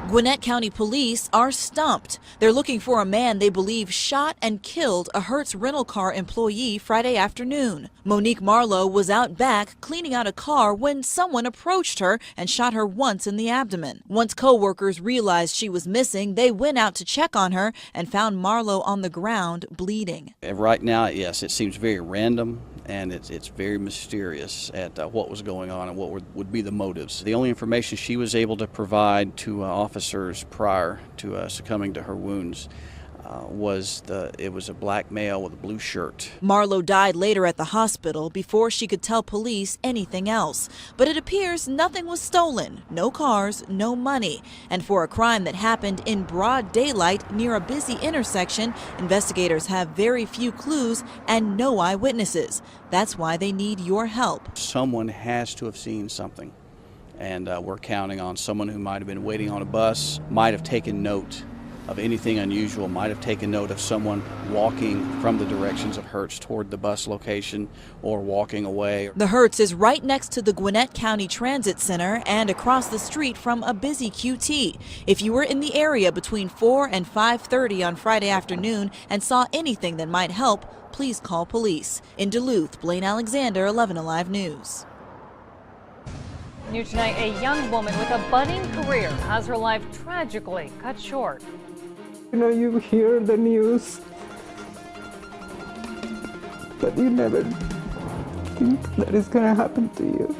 Gwinnett County police are stumped. They're looking for a man they believe shot and killed a Hertz rental car employee Friday afternoon. Monique Marlowe was out back cleaning out a car when someone approached her and shot her once in the abdomen. Once co-workers realized she was missing, they went out to check on her and found Marlowe on the ground bleeding. Right now, yes, it seems very random and it's very mysterious at what was going on and what would be the motives. The only information she was able to provide to officers prior to succumbing to her wounds was it was a black male with a blue shirt. Marlowe died later at the hospital before she could tell police anything else. But it appears nothing was stolen, no cars, no money. And for a crime that happened in broad daylight near a busy intersection, investigators have very few clues and no eyewitnesses. That's why they need your help. Someone has to have seen something. And we're counting on someone who might have been waiting on a bus, might have taken note of anything unusual, might have taken note of someone walking from the directions of Hertz toward the bus location or walking away. The Hertz is right next to the Gwinnett County Transit Center and across the street from a busy QT. If you were in the area between 4 and 5:30 on Friday afternoon and saw anything that might help, please call police. In Duluth, Blaine Alexander, 11 Alive News. New tonight, a young woman with a budding career has her life tragically cut short. You know, you hear the news, but you never think that it's going to happen to you.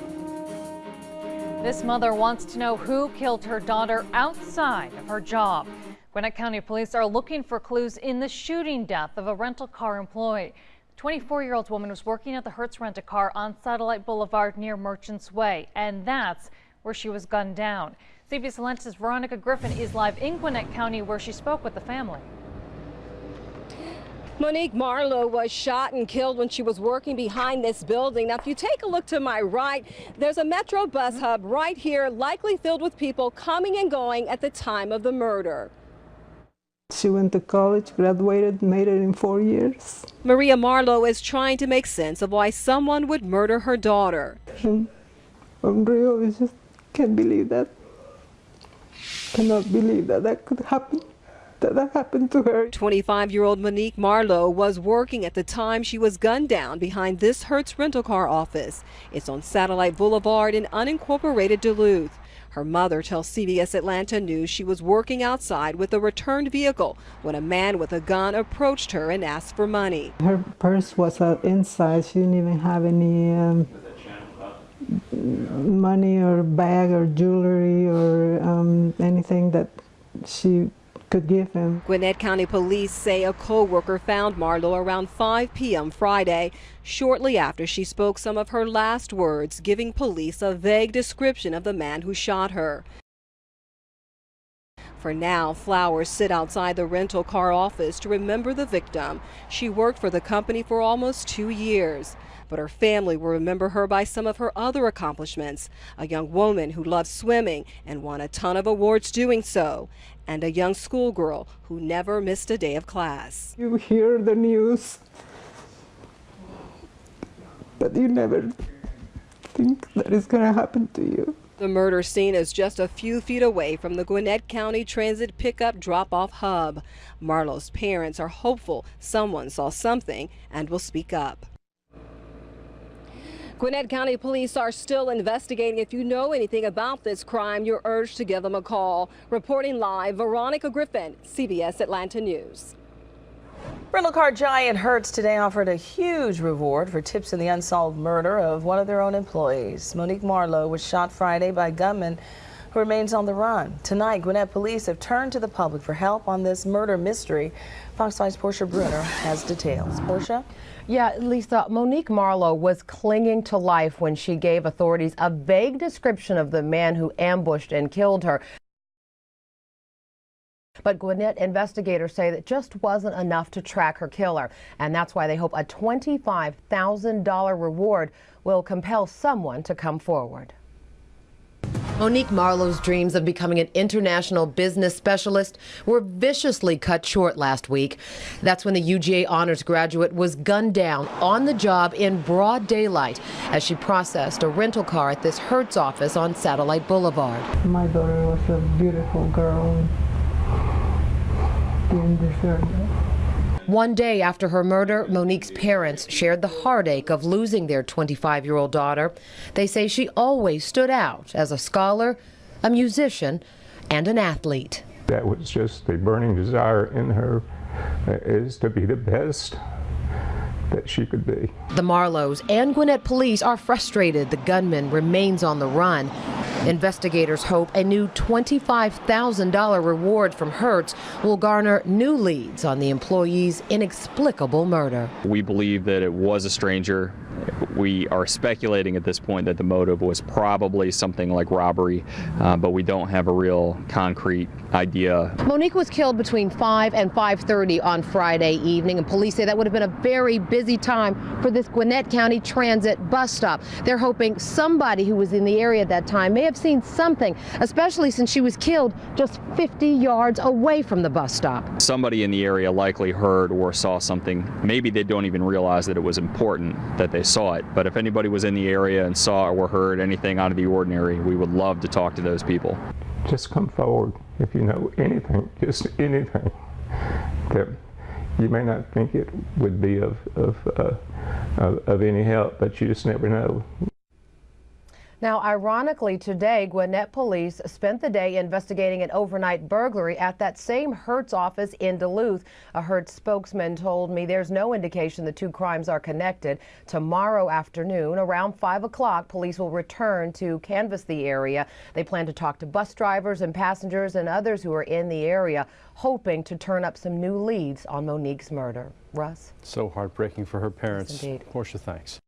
This mother wants to know who killed her daughter outside of her job. Gwinnett County police are looking for clues in the shooting death of a rental car employee. The 24-year-old woman was working at the Hertz rent-a-car on Satellite Boulevard near Merchants Way, and that's where she was gunned down. CBS Atlanta's Veronica Griffin is live in Gwinnett County, where she spoke with the family. Monique Marlowe was shot and killed when she was working behind this building. Now, if you take a look to my right, there's a Metro bus hub right here, likely filled with people coming and going at the time of the murder. She went to college, graduated, made it in 4 years. Maria Marlowe is trying to make sense of why someone would murder her daughter. Unreal, I just can't believe that. Cannot believe that that could happen, that happened to her. 25-year-old Monique Marlowe was working at the time she was gunned down behind this Hertz rental car office. It's on Satellite Boulevard in unincorporated Duluth. Her mother tells CBS Atlanta News she was working outside with a returned vehicle when a man with a gun approached her and asked for money. Her purse was inside. She didn't even have any money or bag or jewelry or anything that she could give him. Gwinnett County police say a co-worker found Marlowe around 5 p.m. Friday, shortly after she spoke some of her last words, giving police a vague description of the man who shot her. For now, flowers sit outside the rental car office to remember the victim. She worked for the company for almost 2 years. But her family will remember her by some of her other accomplishments. A young woman who loved swimming and won a ton of awards doing so. And a young schoolgirl who never missed a day of class. You hear the news, but you never think that it's going to happen to you. The murder scene is just a few feet away from the Gwinnett County Transit pickup drop-off hub. Marlowe's parents are hopeful someone saw something and will speak up. Gwinnett County police are still investigating. If you know anything about this crime, you're urged to give them a call. Reporting live, Veronica Griffin, CBS Atlanta News. Rental car giant Hertz today offered a huge reward for tips in the unsolved murder of one of their own employees. Monique Marlowe was shot Friday by a gunman who remains on the run. Tonight, Gwinnett police have turned to the public for help on this murder mystery. Fox 5's Portia Bruner has details. Portia? Yeah, Lisa, Monique Marlowe was clinging to life when she gave authorities a vague description of the man who ambushed and killed her. But Gwinnett investigators say that just wasn't enough to track her killer, and that's why they hope a $25,000 reward will compel someone to come forward. Monique Marlowe's dreams of becoming an international business specialist were viciously cut short last week. That's when the UGA honors graduate was gunned down on the job in broad daylight as she processed a rental car at this Hertz office on Satellite Boulevard. My daughter was a beautiful girl and didn't deserve that. One day after her murder, Monique's parents shared the heartache of losing their 25-year-old daughter. They say she always stood out as a scholar, a musician, and an athlete. That was just the burning desire in her, is to be the best that she could be. The Marlowes and Gwinnett police are frustrated the gunman remains on the run. Investigators hope a new $25,000 reward from Hertz will garner new leads on the employee's inexplicable murder. We believe that it was a stranger. We are speculating at this point that the motive was probably something like robbery, but we don't have a real concrete idea. Monique was killed between 5 and 5:30 on Friday evening, and police say that would have been a very busy time for this Gwinnett County transit bus stop. They're hoping somebody who was in the area at that time may have seen something, especially since she was killed just 50 yards away from the bus stop. Somebody in the area likely heard or saw something. Maybe they don't even realize that it was important that they saw it, but if anybody was in the area and saw or heard anything out of the ordinary, we would love to talk to those people. Just come forward if you know anything, just anything that you may not think it would be of any help, but you just never know. Now, ironically, today, Gwinnett police spent the day investigating an overnight burglary at that same Hertz office in Duluth. A Hertz spokesman told me there's no indication the two crimes are connected. Tomorrow afternoon, around 5 o'clock, police will return to canvass the area. They plan to talk to bus drivers and passengers and others who are in the area, hoping to turn up some new leads on Monique's murder. Russ? So heartbreaking for her parents. Yes, indeed. Portia, thanks.